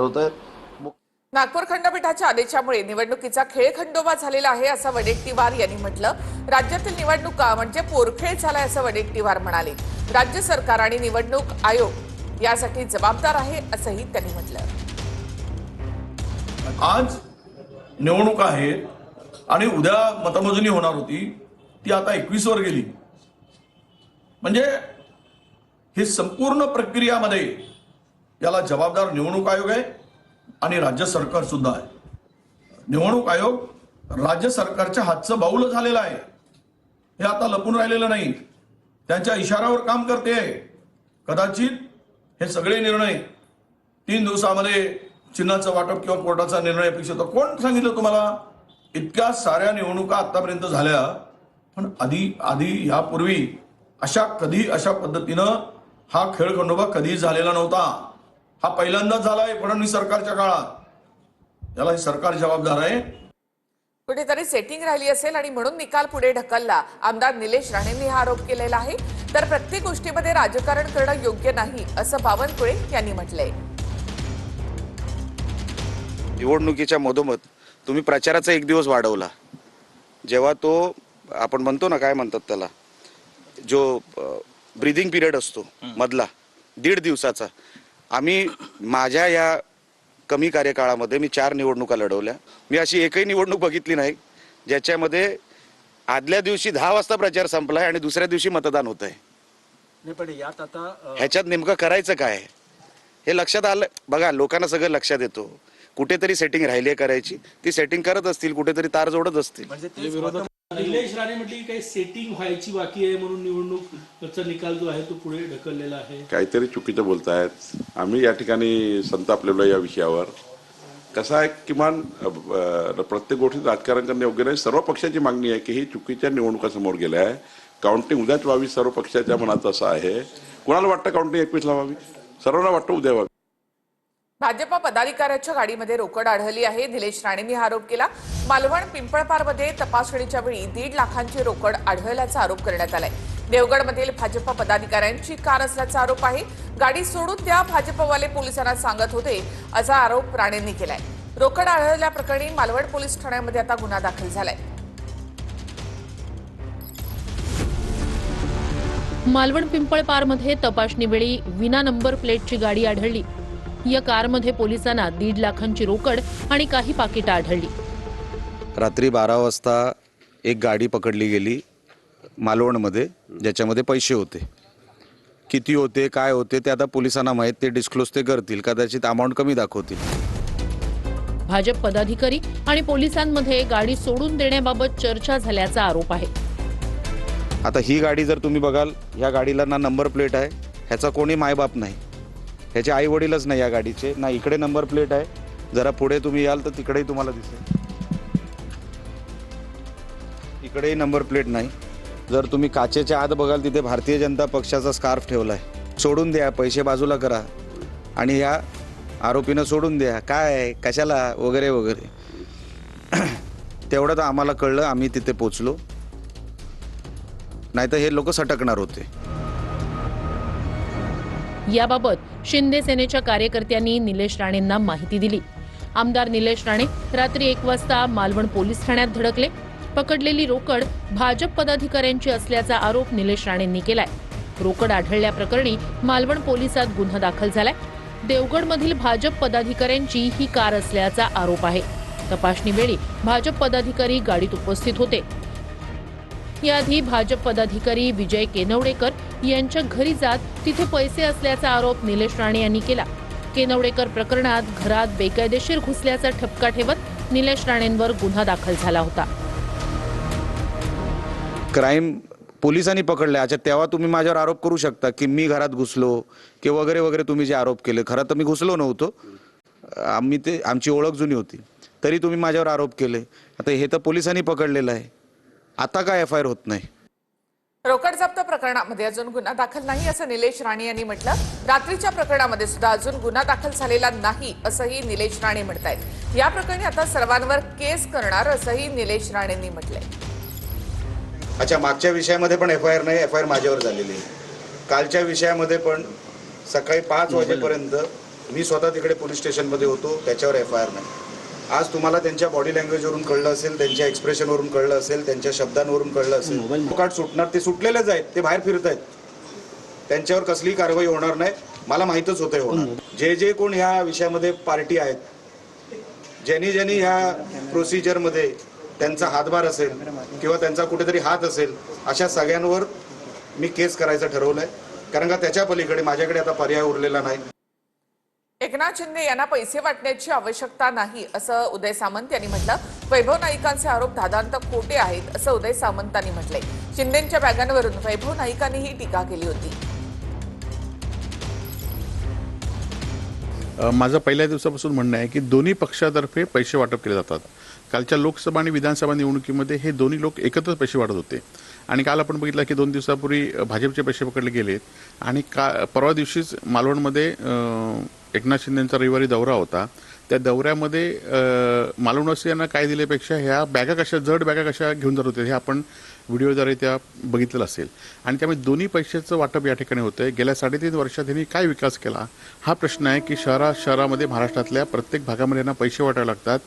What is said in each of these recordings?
होतंय। नागपूर खंडपीठाच्या आदेशामुळे निवडणुकीचा खेळखंडोबा झालेला आहे असं वडेट्टीवार यांनी म्हटलं। राज्यातील निवडणुका म्हणजे पोरखेळ झालाय असं वडेट्टीवार म्हणाले। राज्य सरकार आणि निवडणूक आयोग यासाठी जबाबदार आहे असंही त्यांनी म्हटलं। आज निवडणूक आहे आणि उद्या मतमोजणी होणार होती, ती आता 21 वर गेली। म्हणजे ही संपूर्ण प्रक्रियामध्ये याला जबाबदार निवडणूक आयोग आहे आणि राज्य सरकार सुद्धा आहे। निवडणूक आयोग राज्य सरकारच्या हातचं बाऊल झालेलं आहे, हे आता लपून राहिलेलं नाही, त्यांच्या इशाऱ्यावर काम करते आहे। कदाचित हे सगळे निर्णय 3 दिवसामध्ये चिन्हाचं वाटप किंवा कोर्टाचा निर्णय अपेक्षित होता। कोण सांगितलं तुम्हाला? इतक्या साऱ्या निवडणुका आतापर्यंत झाल्या, पण आधी यापूर्वी अशा पद्धतीनं हा खेळखंडोबा कधी झालेला नव्हता। हा पहिल्यांदाच झालाय फडणवीस सरकारच्या काळात। याला हे सरकार जबाबदार आहे। कुठेतरी सेटिंग राहिली असेल आणि म्हणून निकाल पुढे ढकलला। आमदार निलेश राणेंनी हा आरोप केलेला आहे। तर प्रत्येक गोष्टीमध्ये राजकारण करणं योग्य नाही असं बावनकुळे यांनी म्हटलंय। निवडणुकीच्या मधोमध तुम्ही प्रचाराचा एक दिवस वाढवला, जेव्हा तो आपण म्हणतो ना, काय म्हणतात त्याला, जो ब्रीदिंग पिरियड असतो मधला 1.5 दिवसाचा। आम्ही माझ्या या कमी कार्यकाळामध्ये मी 4 निवडणुका लढवल्या। मी अशी एकही निवडणूक बघितली नाही ज्याच्यामध्ये आदल्या दिवशी 10 वाजता प्रचार संपलाय आणि दुसऱ्या दिवशी मतदान होत आहे। नाही पण यात आता ह्याच्यात नेमकं करायचं काय हे लक्षात आलं बघा। लोकांना सगळं लक्षात येतो, कुठेतरी सेटिंग राहिली करायची, ती सेटिंग करत असतील, कुठेतरी तार जोडत असतील। म्हणजे निलेश राणे म्हटली काही सेटिंग व्हायची बाकी आहे म्हणून निवडणूकचा निकाल जो आहे तो पुढे ढकललेला आहे। काहीतरी चुकीचं बोलतायत। आम्ही या ठिकाणी संतापलेलो या विषयावर। कसं आहे, किमान प्रत्येक गोष्टीत राजकारण करणे योग्य नाही। सर्व पक्षाची मागणी आहे की ही चुकीच्या निवडणुका समोर गेल्या आहे। काउंटिंग उद्याच व्हावी, सर्व पक्षाच्या मनात असं आहे। कोणाला वाटतं काउंटिंग 21 ला व्हावी? सर्वांना वाटतं उद्या व्हावी। भाजपा पदाधिकाऱ्याच्या गाडीमध्ये रोकड आढळली आहे। निलेश राणेंनी हा आरोप केला। मालवण पिंपळपारमध्ये तपासणीच्या वेळी 1.5 लाखांची रोकड आढळल्याचा आरोप करण्यात आलाय। देवगडमधील भाजपा पदाधिकाऱ्यांची कार असल्याचा आरोप आहे। गाडी सोडून त्या भाजपवाले पोलिसांना सांगत होते असा आरोप राणेंनी केलाय। रोकड आढळल्याप्रकरणी मालवण पोलीस ठाण्यामध्ये आता गुन्हा दाखल झालाय। मालवण पिंपळपारमध्ये तपासणीवेळी विना नंबर प्लेटची गाडी आढळली। या कारमध्ये पोलिसांना 1.5 लाखांची रोकड आणि काही पाकिटं आढळली। रात्री 12 वाजता एक गाडी पकडली गेली मालवणमध्ये, ज्याच्यामध्ये पैसे होते। किती होते, काय होते ते आता पोलिसांना माहीत, ते डिस्क्लोज ते करतील, कदाचित अमाऊंट कमी दाखवतील। भाजप पदाधिकारी आणि पोलिसांमध्ये गाडी सोडून देण्याबाबत चर्चा झाल्याचा आरोप आहे। आता ही गाडी जर तुम्ही बघाल, या गाडीला ना नंबर प्लेट आहे, ह्याचा कोणी मायबाप नाही, ह्याचे आई वडीलच नाही या गाडीचे, ना इकडे नंबर प्लेट आहे। जरा पुढे तुम्ही याल तर तिकडेही तुम्हाला दिसेल, इकडेही नंबर प्लेट नाही। जर तुम्ही काचेच्या आत बघाल, तिथे भारतीय जनता पक्षाचा स्कार्फ ठेवलाय। सोडून द्या, पैसे बाजूला करा आणि या आरोपीनं सोडून द्या, काय कशाला वगैरे वगैरे। तेवढं तर आम्हाला कळलं, आम्ही तिथे पोचलो, नाहीतर हे लोक सटकणार होते। याबाबत शिंदे सेनेच्या कार्यकर्त्यांनी निलेश राणेंना माहिती दिली। आमदार निलेश राणे रात्री 1 वाजता मालवण पोलीस ठाण्यात धडकले। पकडलेली रोकड भाजप पदाधिकाऱ्यांची असल्याचा आरोप निलेश राणेंनी केलाय। रोकड आढळल्याप्रकरणी मालवण पोलिसात गुन्हा दाखल झालाय। देवगडमधील भाजप पदाधिकाऱ्यांची ही कार असल्याचा आरोप आहे। तपासणीवेळी भाजप पदाधिकारी गाडीत उपस्थित होते। याआधी भाजप पदाधिकारी विजय केनवडेकर यांच्या घरी जात तिथे पैसे असल्याचा आरोप निलेश राणे यांनी केला। केनवडेकर प्रकरणात घरात बेकायदेशीर घुसल्याचा ठपका ठेवत निलेश राणेंवर गुन्हा दाखल झाला होता। क्राईम पोलिसांनी पकडले। अच्छा, तेव्हा तुम्ही माझ्यावर आरोप करू शकता की मी घरात घुसलो की वगैरे वगैरे तुम्ही जे आरोप केले। खरं तर मी घुसलो नव्हतो, आमची ओळख जुनी होती, तरी तुम्ही माझ्यावर आरोप केले। आता हे तर पोलिसांनी पकडलेलं आहे, आता काय FIR होत नाही। रोकड जप्त प्रकरणामध्ये अजून गुन्हा दाखल नाही असं निलेश राणे यांनी म्हटलं। रात्रीच्या प्रकरणामध्ये सुद्धा अजून गुन्हा दाखल झालेला नाही असंही निलेश राणे म्हणतायत। या प्रकरणी आता सर्वांवर केस करणार असंही निलेश राणेंनी म्हटलंय। अच्छा, मागच्या विषयामध्ये पण FIR नाही, FIR माझ्यावर झालेली आहे। कालच्या विषयामध्ये पण सकाळी 5 वाजेपर्यंत मी स्वतः तिकडे पोलीस स्टेशनमध्ये होतो, त्याच्यावर FIR नाही. आज तुम्हाला त्यांच्या बॉडी लँग्वेजवरून कळलं असेल, त्यांच्या एक्सप्रेशनवरून कळलं असेल, त्यांच्या शब्दांवरून कळलं असेल. कार्ड सुटणार, ते सुटलेलेच आहेत, ते बाहेर फिरत आहेत, त्यांच्यावर कसलीही कारवाई होणार नाही. मला माहीतच होतं होणार. जे कोण ह्या विषयामध्ये पार्टी आहेत, ज्यांनी ह्या प्रोसिजरमध्ये त्यांचा हातभार असेल किंवा त्यांचा कुठेतरी हात असेल, अशा सगळ्यांवर मी केस करायचं ठरवलंय. कारण का त्याच्या पलीकडे माझ्याकडे आता पर्याय उरलेला नाही. एकनाथ शिंदे यांना पैसे वाटण्याची आवश्यकता नाही असं उदय सामंत यांनी म्हटलं. वैभव नाईकांचे आरोप दादांत खोटे आहेत असं उदय सामंतांनी म्हटलंय. शिंदेंच्या बॅगांवरून वैभव नाईकांनीही टीका केली होती. माझं पहिल्या दिवसापासून म्हणणं आहे की दोन्ही पक्षातर्फे पैसे वाटप केले जातात. कालच्या लोकसभा आणि विधानसभा निवडणुकीमध्ये हे दोन्ही लोक एकत्रच पैसे वाटत होते. आणि काल आपण बघितलं की 2 दिवसापूर्वी भाजपचे पैसे पकडले गेलेत. आणि परवा दिवशीच मालवणमध्ये एकनाथ शिंदेंचा रविवारी दौरा होता. त्या दौऱ्यामध्ये मालवणवासियांना काय दिल्यापेक्षा ह्या जड बॅगा कशा घेऊन जात होते हे आपण व्हिडिओद्वारे त्या बघितलेलं असेल. आणि त्यामुळे दोन्ही पैशाचं वाटप या ठिकाणी होतं आहे. गेल्या 3.5 वर्षात त्यांनी काय विकास केला हा प्रश्न आहे की शहरामध्ये महाराष्ट्रातल्या प्रत्येक भागामध्ये यांना पैसे वाटावे लागतात.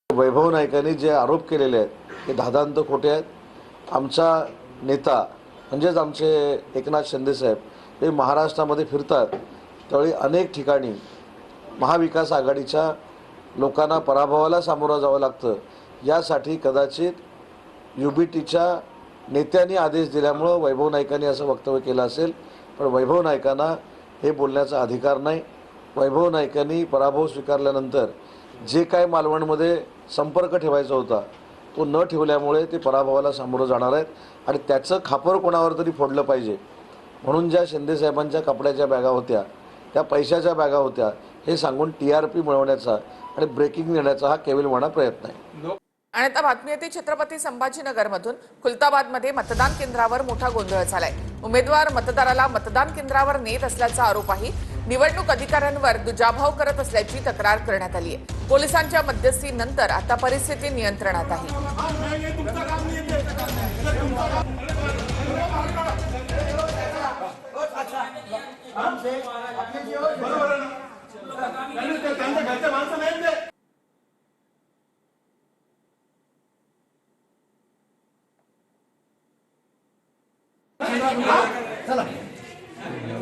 वैभव नाईकांनी जे आरोप केलेले आहेत ते दादांत खोटे आहेत. आमचा नेता म्हणजेच आमचे एकनाथ शिंदेसाहेब हे महाराष्ट्रामध्ये फिरतात त्यावेळी अनेक ठिकाणी महाविकास आघाडीच्या लोकांना पराभवाला सामोरं जावं लागतं. यासाठी कदाचित UBTच्या नेत्यांनी आदेश दिल्यामुळं वैभव नाईकांनी असं वक्तव्य केलं असेल. पण वैभव नाईकांना हे बोलण्याचा अधिकार नाही. वैभव नाईकांनी पराभव स्वीकारल्यानंतर जे काय मालवणमध्ये संपर्क ठेवायचा होता तो न ठेवल्यामुळे ते पराभवाला सामोरं जाणार आहेत. आणि त्याचं खापर कोणावर तरी फोडलं पाहिजे म्हणून ज्या शिंदेसाहेबांच्या कपड्याच्या बॅगा होत्या त्या पैशाच्या बॅगा होत्या हे सांगून TRP मिळवण्याचा आणि ब्रेकिंग देण्याचा हा केविलवाणा प्रयत्न आहे. आणि आता बातमी येते छत्रपती संभाजीनगरमधून. खुलताबादमध्ये मतदान केंद्रावर मोठा गोंधळ झालाय. उमेदवार मतदाराला मतदान केंद्रावर नेत असल्याचा आरोप आहे. निवडणूक अधिकाऱ्यांवर दुजाभाव करत असल्याची तक्रार करण्यात आली आहे. पोलिसांच्या मध्यस्थीनंतर आता परिस्थिती नियंत्रणात आहे.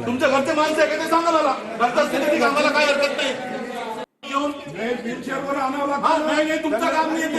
तुमच्या घरचे माणसं आहे का ते सांगा मला. घरचा स्थिती आम्हाला काय हरकत नाही. येऊन तुमचं काम नाही.